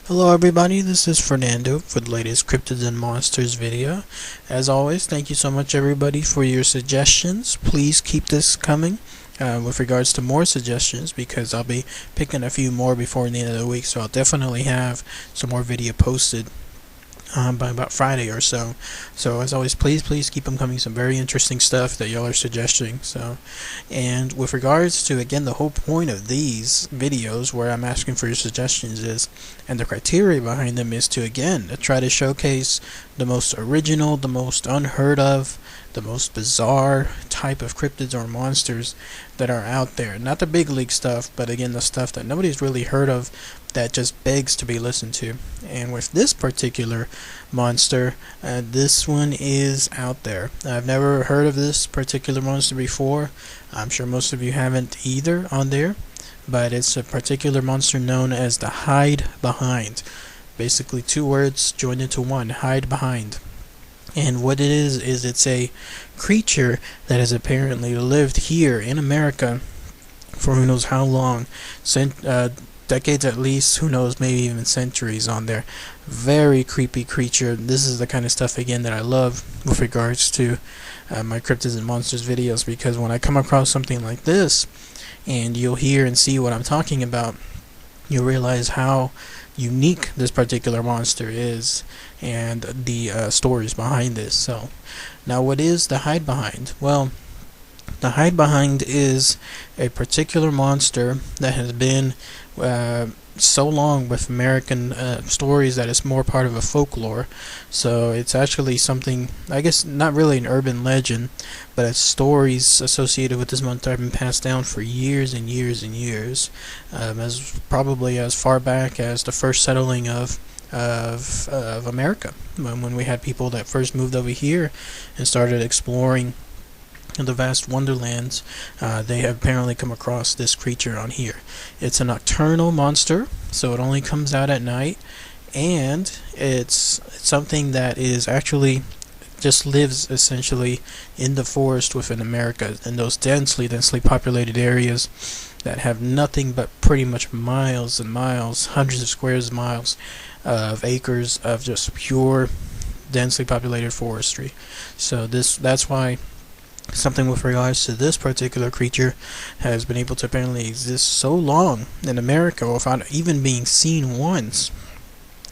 Hello everybody, this is Fernando for the latest Cryptids and Monsters video. As always, thank you so much everybody for your suggestions. Please keep this coming with regards to more suggestions, because I'll be picking a few more before the end of the week, so I'll definitely have some more video posted by about Friday or so. So as always, please keep them coming. Some very interesting stuff that y'all are suggesting. And with regards to, again, the whole point of these videos where I'm asking for your suggestions is, and the criteria behind them is to, again, try to showcase the most original, the most unheard of, the most bizarre type of cryptids or monsters that are out there. Not the big league stuff, but again, the stuff that nobody's really heard of, that just begs to be listened to. And with this particular monster, this one is out there. I've never heard of this particular monster before. I'm sure most of you haven't either on there, but it's a particular monster known as the Hidebehind. Basically two words joined into one, Hidebehind. And what it is it's a creature that has apparently lived here in America for who knows how long, decades at least, who knows, maybe even centuries on there. Very creepy creature. This is the kind of stuff, again, that I love with regards to my Cryptids and Monsters videos, because when I come across something like this, and you'll hear and see what I'm talking about, you'll realize how unique this particular monster is and the stories behind this. So now, what is the Hidebehind? Well, the Hidebehind is a particular monster that has been so long with American stories that it's more part of a folklore. So it's actually something, I guess, not really an urban legend, but it's stories associated with this monster have been passed down for years and years and years, as probably as far back as the first settling of America, when we had people that first moved over here and started exploring the vast wonderlands. They have apparently come across this creature on here. It's a nocturnal monster, so it only comes out at night, and it's something that is actually just lives essentially in the forest within America, in those densely populated areas that have nothing but pretty much miles and miles, hundreds of squares of miles of acres of just pure densely populated forestry. So that's why something with regards to this particular creature has been able to apparently exist so long in America without even being seen once.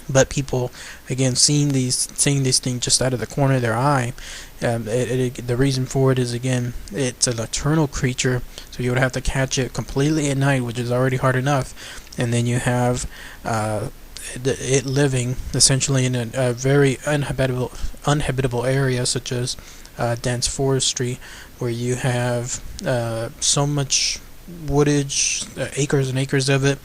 But people, again, seeing these things just out of the corner of their eye. The reason for it is, again, it's a nocturnal creature, so you would have to catch it completely at night, which is already hard enough, and then you have it living essentially in a very uninhabitable area, such as dense forestry, where you have so much woodage, acres and acres of it,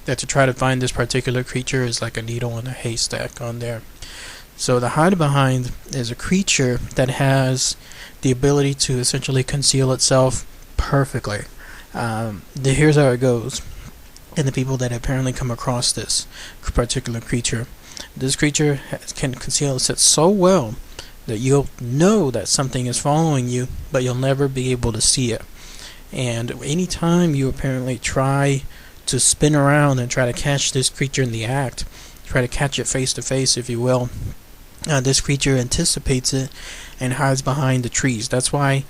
that to try to find this particular creature is like a needle in a haystack on there. So the Hidebehind is a creature that has the ability to essentially conceal itself perfectly. Here's how it goes. And the people that apparently come across this particular creature, this creature can conceal itself so well that you'll know that something is following you, but you'll never be able to see it. And anytime you apparently try to spin around and try to catch this creature in the act, try to catch it face to face, if you will, this creature anticipates it and hides behind the trees. That's why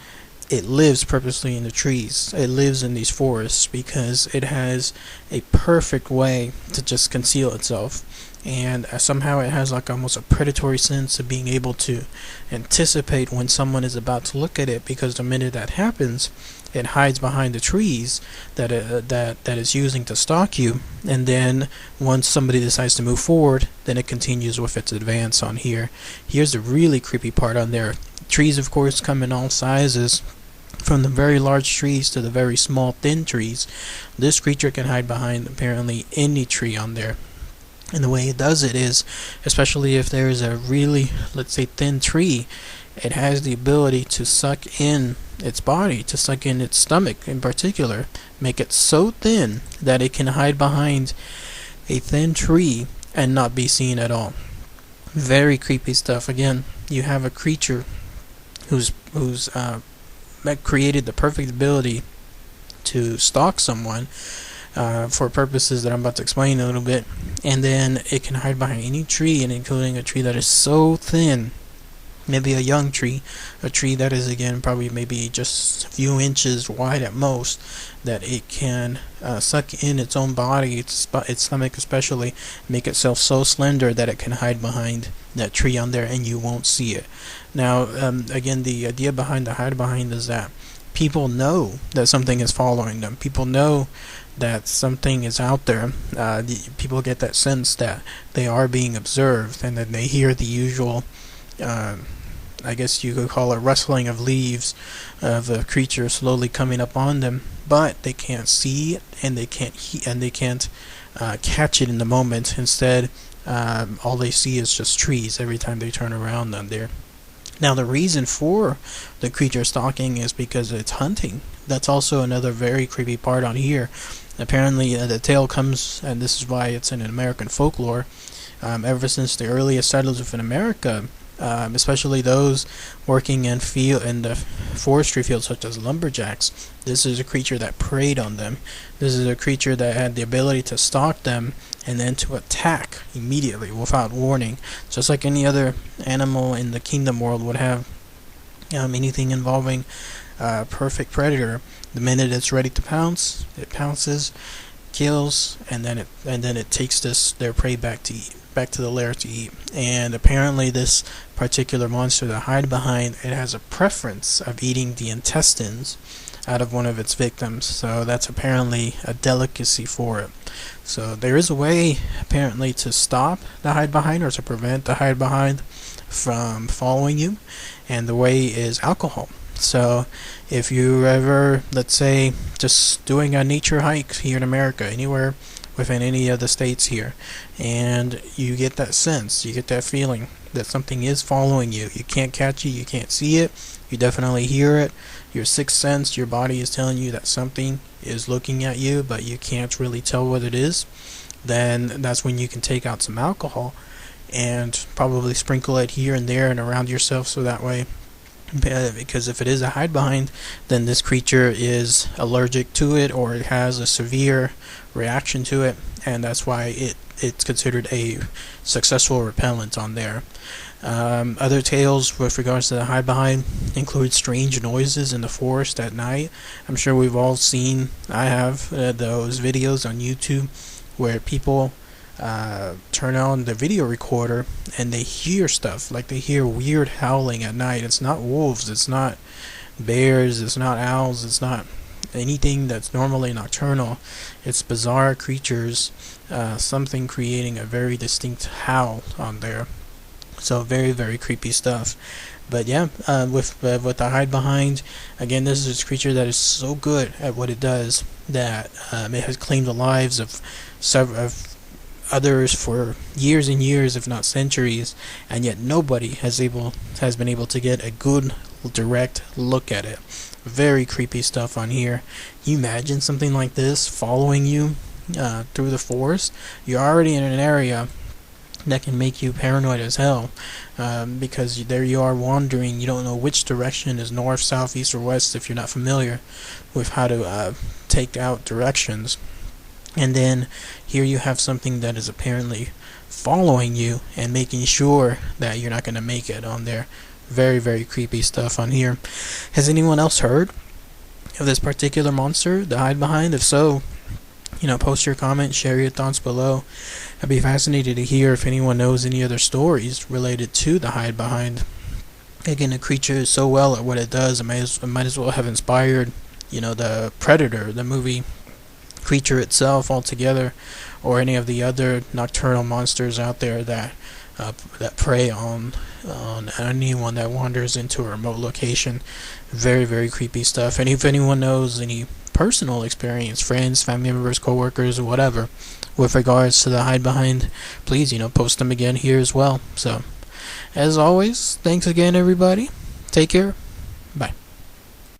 it lives purposely in the trees. It lives in these forests because it has a perfect way to just conceal itself. And somehow it has like almost a predatory sense of being able to anticipate when someone is about to look at it, because the minute that happens, it hides behind the trees that is using to stalk you. And then once somebody decides to move forward, then it continues with its advance on here. Here's the really creepy part on there. Trees, of course, come in all sizes, from the very large trees to the very small thin trees. This creature can hide behind apparently any tree on there. And the way it does it is, especially if there is a really, let's say, thin tree, it has the ability to suck in its body, to suck in its stomach in particular, make it so thin that it can hide behind a thin tree and not be seen at all. Very creepy stuff. Again, you have a creature who's created the perfect ability to stalk someone for purposes that I'm about to explain in a little bit, and then it can hide behind any tree, and including a tree that is so thin, maybe a young tree, a tree that is again probably maybe just a few inches wide at most, that it can suck in its own body, its stomach especially, make itself so slender that it can hide behind that tree on there and you won't see it. Now again, the idea behind the hide behind is that people know that something is following them. People know that something is out there. People get that sense that they are being observed, and then they hear the usual I guess you could call it rustling of leaves of a creature slowly coming up on them, but they can't see it and they can't catch it in the moment. Instead, all they see is just trees every time they turn around on there. Now the reason for the creature stalking is because it's hunting. That's also another very creepy part on here. Apparently the tale comes, and this is why it's in American folklore, ever since the earliest settlers of America, especially those working in the forestry fields such as lumberjacks. This is a creature that preyed on them. This is a creature that had the ability to stalk them and then to attack immediately without warning, just like any other animal in the kingdom world would have. Anything involving a perfect predator, the minute it's ready to pounce, it pounces, kills, and then it takes their prey back to the lair to eat. And apparently this particular monster, the Hidebehind, it has a preference of eating the intestines out of one of its victims, so that's apparently a delicacy for it. So there is a way apparently to stop the Hidebehind, or to prevent the Hidebehind from following you, and the way is alcohol. So if you're ever, let's say, just doing a nature hike here in America, anywhere within any of the states here, and you get that sense, you get that feeling that something is following you. You can't catch it, you can't see it, you definitely hear it. Your sixth sense, your body is telling you that something is looking at you, but you can't really tell what it is. Then that's when you can take out some alcohol and probably sprinkle it here and there and around yourself, so that way, because if it is a Hidebehind, then this creature is allergic to it, or it has a severe reaction to it, and that's why it's considered a successful repellent on there. Other tales with regards to the Hidebehind include strange noises in the forest at night. I'm sure we've all seen, I have, those videos on YouTube where people turn on the video recorder and they hear stuff, like they hear weird howling at night. It's not wolves, it's not bears, it's not owls, it's not anything that's normally nocturnal. It's bizarre creatures, something creating a very distinct howl on there. So very, very creepy stuff. But yeah, with the Hidebehind, again, this is a creature that is so good at what it does that it has claimed the lives of others for years and years, if not centuries, and yet nobody has been able to get a good direct look at it. Very creepy stuff on here. You imagine something like this following you through the forest? You're already in an area that can make you paranoid as hell, because there you are wandering. You don't know which direction is north, south, east, or west if you're not familiar with how to take out directions. And then here you have something that is apparently following you and making sure that you're not going to make it on there. Very, very creepy stuff on here. Has anyone else heard of this particular monster, the Hidebehind? If so, post your comment, share your thoughts below. I'd be fascinated to hear if anyone knows any other stories related to the Hidebehind. Again, the creature is so well at what it does, it might as well have inspired, the Predator, the movie creature itself altogether, or any of the other nocturnal monsters out there that prey on anyone that wanders into a remote location. Very, very creepy stuff. And if anyone knows any personal experience, friends, family members, co-workers, or whatever, with regards to the Hidebehind, please, post them again here as well. So, as always, thanks again, everybody. Take care. Bye.